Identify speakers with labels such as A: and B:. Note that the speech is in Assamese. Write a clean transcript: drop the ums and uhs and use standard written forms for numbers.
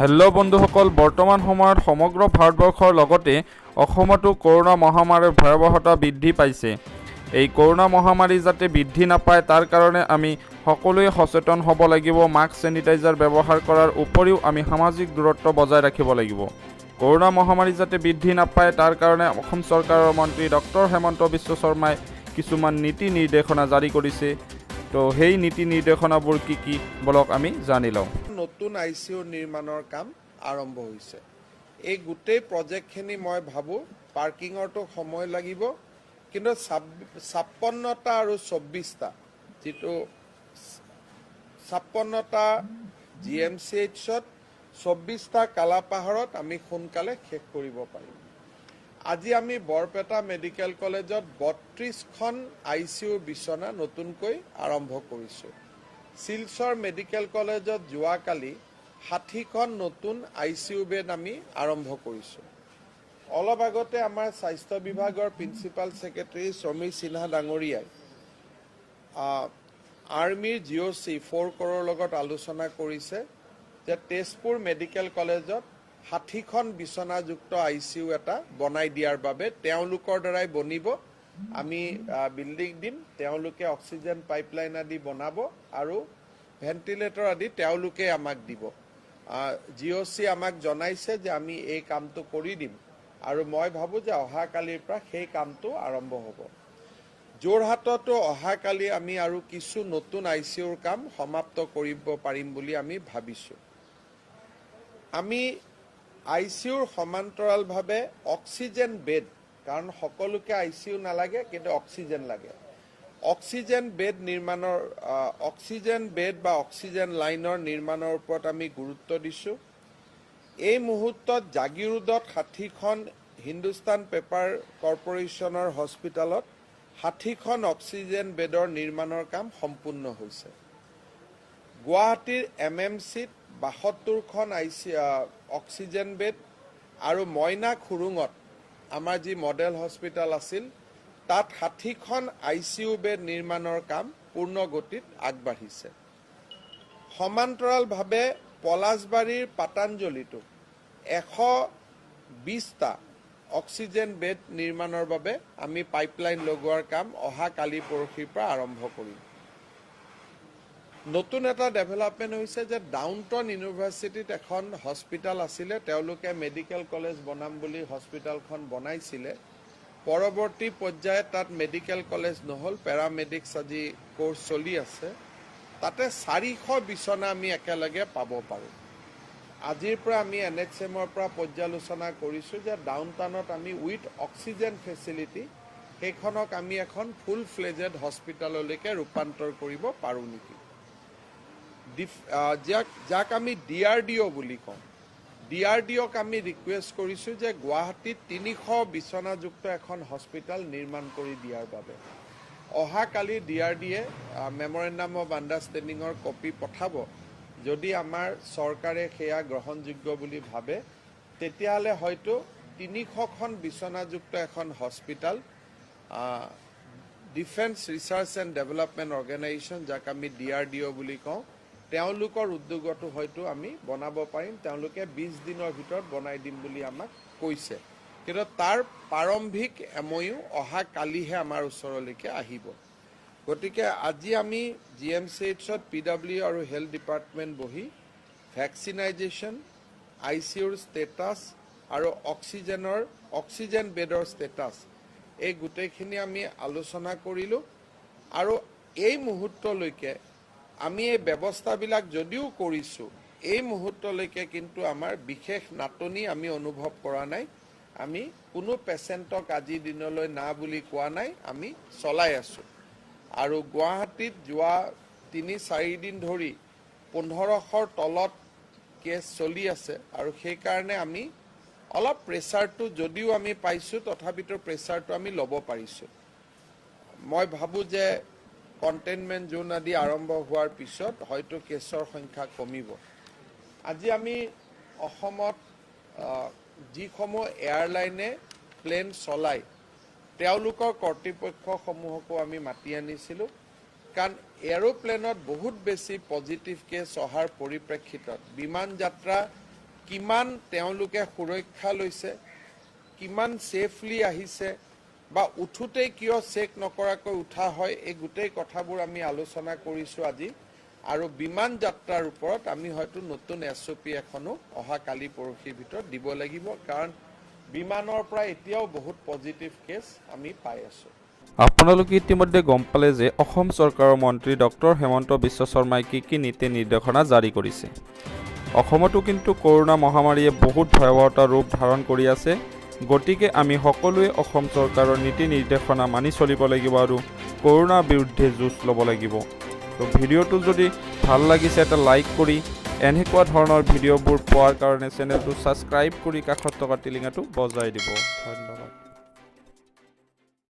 A: হেল্ল' বন্ধুসকল, বৰ্তমান সময়ত সমগ্ৰ ভাৰতবৰ্ষৰ লগতে অসমতো কৰোনা মহামাৰীৰ ভয়াৱহতা বৃদ্ধি পাইছে। এই কৰোনা মহামাৰী যাতে বৃদ্ধি নাপায় তাৰ কাৰণে আমি সকলোৱে সচেতন হ'ব লাগিব। মাস্ক চেনিটাইজাৰ ব্যৱহাৰ কৰাৰ উপৰিও আমি সামাজিক দূৰত্ব বজাই ৰাখিব লাগিব। কৰোনা মহামাৰী যাতে বৃদ্ধি নাপায় তাৰ কাৰণে অসম চৰকাৰৰ মন্ত্ৰী ডক্টৰ হেমন্ত বিশ্ব শৰ্মাই কিছুমান নীতি নিৰ্দেশনা জাৰি কৰিছে। তো সেই নীতি নিৰ্দেশনাবোৰ কি বলক আমি জানি লওঁ।
B: নতুন ICU নিৰ্মাণৰ কাম আৰম্ভ হৈছে। এই গোটেই প্ৰজেক্টখিনি মই ভাবোঁ পাৰ্কিঙৰটো সময় লাগিব, কিন্তু 56টা আৰু 24টা যিটো 56টা GMCHত 24টা কালাপাহাৰত আমি সোনকালে শেষ কৰিব পাৰিম। আজি আমি বৰপেটা মেডিকেল কলেজত 32খন ICU বিচনা নতুনকৈ আৰম্ভ কৰিছোঁ। শিলচৰ মেডিকেল কলেজত যোৱাকালি 60খন নতুন ICU বেড আমি আৰম্ভ কৰিছোঁ। অলপ আগতে আমাৰ স্বাস্থ্য বিভাগৰ প্ৰিন্সিপাল ছেক্ৰেটাৰী সমীৰ সিনহা ডাঙৰীয়াই আৰ্মিৰ GOC 4 crore লগত আলোচনা কৰিছে যে তেজপুৰ মেডিকেল কলেজত 60খন বিচনাযুক্ত ICU এটা বনাই দিয়াৰ বাবে তেওঁলোকৰ দ্বাৰাই বনিব। আমি বিল্ডিং দিম, তেওঁলোকে অক্সিজেন পাইপলাইন আদি বনাব আৰু ভেণ্টিলেটৰ আদি তেওঁলোকে আমাক দিব। GOC আমাক জনাইছে যে আমি এই কামটো কৰি দিম আৰু মই ভাবোঁ যে অহাকালিৰ পৰা সেই কামটো আৰম্ভ হ'ব। যোৰহাটতো অহাকালি আমি আৰু কিছু নতুন ICUৰ কাম সমাপ্ত কৰিব পাৰিম বুলি আমি ভাবিছোঁ। আমি ICUৰ সমান্তৰালভাৱে অক্সিজেন বেড, কাৰণ সকলোকে ICU নালাগে কিন্তু অক্সিজেন লাগে, অক্সিজেন বেড নিৰ্মাণৰ অক্সিজেন বেড বা অক্সিজেন লাইনৰ নিৰ্মাণৰ ওপৰত আমি গুৰুত্ব দিছোঁ। এই মুহূৰ্তত জাগিৰোডত 60খন হিন্দুস্তান পেপাৰ কৰ্পোৰেশ্যনৰ হস্পিটেলত 60খন অক্সিজেন বেডৰ নিৰ্মাণৰ কাম সম্পূৰ্ণ হৈছে। গুৱাহাটীৰ MMCত 72খন অক্সিজেন বেড আৰু মইনা খুৰুঙত আমাৰ যি মডেল হস্পিটেল আছিল তাত 60খন ICU বেড নিৰ্মাণৰ কাম পূৰ্ণ গতিত আগবাঢ়িছে। সমান্তৰালভাৱে পলাশবাৰীৰ পাতাঞ্জলিতো 120টা অক্সিজেন বেড নিৰ্মাণৰ বাবে আমি পাইপলাইন লগোৱাৰ কাম অহা কালি পৰহিৰ পৰা আৰম্ভ কৰিম। নতুন এটা ডেভেলপমেণ্ট হৈছে যে ডাউনটাউন ইউনিভাৰ্চিটিত এখন হস্পিটেল আছিলে, তেওঁলোকে মেডিকেল কলেজ বনাম বুলি হস্পিটেলখন বনাইছিলে। পৰৱৰ্তী পৰ্যায়ত তাত মেডিকেল কলেজ নহ'ল, পেৰামেডিক্স আজি কোৰ্চ চলি আছে। তাতে 400 বিচনা আমি একেলগে পাব পাৰোঁ। আজিৰ পৰা আমি NHMৰ পৰা পৰ্যালোচনা কৰিছোঁ যে ডাউনটাউনত আমি উইথ অক্সিজেন ফেচিলিটি সেইখনক আমি এখন ফুল ফ্লেজেড হস্পিটেললৈকে ৰূপান্তৰ কৰিব পাৰোঁ নেকি। যাক আমি DRDO বুলি কওঁ, DRDOক আমি ৰিকুৱেষ্ট কৰিছোঁ যে গুৱাহাটীত 300 বিচনাযুক্ত এখন হস্পিটেল নিৰ্মাণ কৰি দিয়াৰ বাবে। অহাকালি DRDOয়ে মেমৰেণ্ডাম অফ আণ্ডাৰষ্টেণ্ডিঙৰ কপি পঠাব। যদি আমাৰ চৰকাৰে সেয়া গ্ৰহণযোগ্য বুলি ভাবে তেতিয়াহ'লে হয়তো 300খন বিচনাযুক্ত এখন hospital defence research and development organisation, যাক আমি DRDO বুলি কওঁ, তেওঁলোকৰ উদ্যোগতো হয়তো আমি বনাব পাৰিম। তেওঁলোকে 20 দিনৰ ভিতৰত বনাই দিম বুলি আমাক কৈছে, কিন্তু তাৰ প্ৰাৰম্ভিক MOU অহা কালিহে আমাৰ ওচৰলৈকে আহিব। গতিকে আজি আমি GMCHত PW আৰু হেল্থ ডিপাৰ্টমেণ্ট বহি ভেকচিনাইজেশ্যন, ICUৰ ষ্টেটাছ আৰু অক্সিজেন বেডৰ ষ্টেটাছ এই গোটেইখিনি আমি আলোচনা কৰিলোঁ। আৰু এই মুহূৰ্তলৈকে আমি এই ব্যৱস্থাবিলাক যদিও কৰিছোঁ, এই মুহূৰ্তলৈকে কিন্তু আমাৰ বিশেষ নাটনি আমি অনুভৱ কৰা নাই। আমি কোনো পেচেণ্টক আজিৰ দিনলৈ না বুলি কোৱা নাই, আমি চলাই আছোঁ। আৰু গুৱাহাটীত যোৱা 3-4 দিন ধৰি 1500ৰ তলত কেছ চলি আছে আৰু সেইকাৰণে আমি অলপ প্ৰেছাৰটো যদিও আমি পাইছোঁ তথাপিতো প্ৰেছাৰটো আমি ল'ব পাৰিছোঁ। মই ভাবোঁ যে কণ্টেইনমেণ্ট জোন আদি আৰম্ভ হোৱাৰ পিছত হয়তো কেছৰ সংখ্যা কমিব। আজি আমি অসমত যিসমূহ এয়াৰলাইনে প্লেন চলায় তেওঁলোকৰ কৰ্তৃপক্ষসমূহকো আমি মাতি আনিছিলোঁ, কাৰণ এৰোপ্লেনত বহুত বেছি পজিটিভ কেছ অহাৰ পৰিপ্ৰেক্ষিতত বিমান যাত্ৰা কিমান তেওঁলোকে সুৰক্ষা লৈছে, কিমান ছেফলি আহিছে, বা উঠোতেই কিয় চেক নকৰাকৈ উঠা হয়, এই গোটেই কথাবোৰ আমি আলোচনা কৰিছোঁ আজি। আৰু বিমান যাত্ৰাৰ ওপৰত আমি হয়তো নতুন SOP এখনো অহা কালি পৰহিৰ ভিতৰত দিব লাগিব, কাৰণ বিমানৰ পৰা এতিয়াও বহুত পজিটিভ কেছ আমি পাই আছোঁ।
A: আপোনালোকে ইতিমধ্যে গম পালে যে অসম চৰকাৰৰ মন্ত্ৰী ডক্টৰ হেমন্ত বিশ্ব শৰ্মাই কি নীতি নিৰ্দেশনা জাৰি কৰিছে। অসমতো কিন্তু কৰোনা মহামাৰীয়ে বহুত ভয়াৱহতা ৰূপ ধাৰণ কৰি আছে। গতিকে আমি সকলোৱে অসম চৰকাৰৰ নীতি নিৰ্দেশনা মানি চলিব লাগিব আৰু কৰোনাৰ বিৰুদ্ধে যুঁজ ল'ব লাগিব। তো ভিডিঅ'টো যদি ভাল লাগিছে এটা লাইক কৰি এনেকুৱা ধৰণৰ ভিডিঅ'বোৰ পোৱাৰ কাৰণে চেনেলটো ছাবস্ক্ৰাইব কৰি কাষত থকা টিলিঙাটো বজাই দিব। ধন্যবাদ।